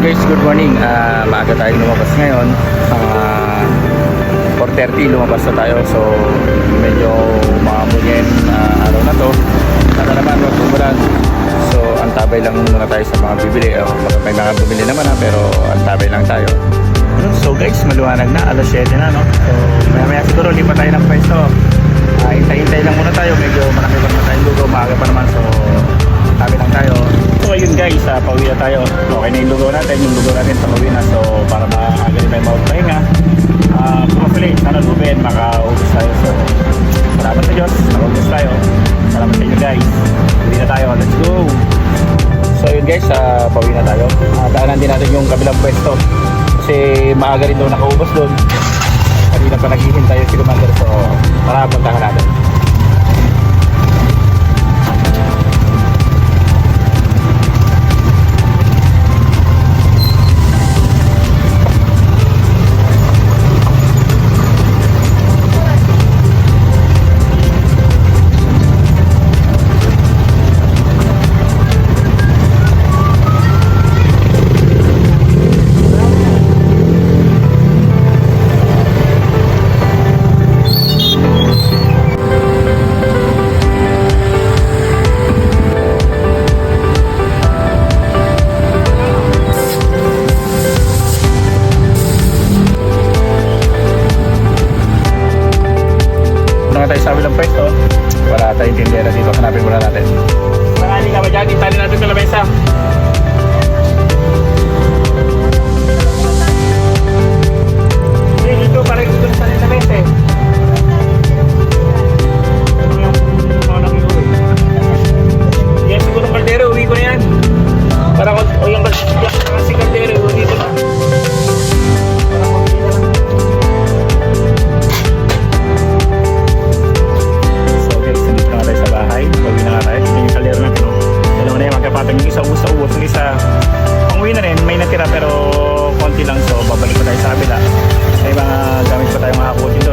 guys, good morning. Maaga tayong lumabas ngayon. 4:30 lumabas na tayo. So medyo maamulin araw na to. Sana naman wag umulan. So antabay lang muna tayo sa mga bibili. May mga bumili naman pero antabay lang tayo. So guys, maluwanag na, alas 7 na, no? So maya siguro lipat tayo ng pwesto. Hintay-hintay lang muna tayo. Medyo malaki pa naman tayong lugaw. Maaga pa naman, so tabi lang tayo. So ayun guys, pauwi na tayo. Okay na yung lugaw natin pauwi na. So para maaga rin tayo magpahinga, hopefully sana lubin, makaubos tayo. So salamat sa Diyos, makaubos tayo. Salamat sa inyo guys. Pauwi na tayo, let's go. So ayun guys, pauwi na tayo. Daanan din natin yung kabilang pwesto kasi maaga rin daw nakaubos doon. Kanina pa naghihintay si Commander, so tara puntahan natin. Tayo sa kabilang pwesto, wala tayong tindera dito, hanapin muna natin. Marami ka ba dyan? Itali natin sa lamesa. Hindi, dito parang dito sa lamesa eh. Ano yung manang yung uwi? Yan siguro ng kaldero, uwi ko na yan. Parang o yung kasi kaldero, uwi ko na. Yung isa ubos, yung isa pang-uwi na rin, may natira pero konti lang, so babalik pa tayo sa kabila. May mga gamit pa tayong makakutin doon.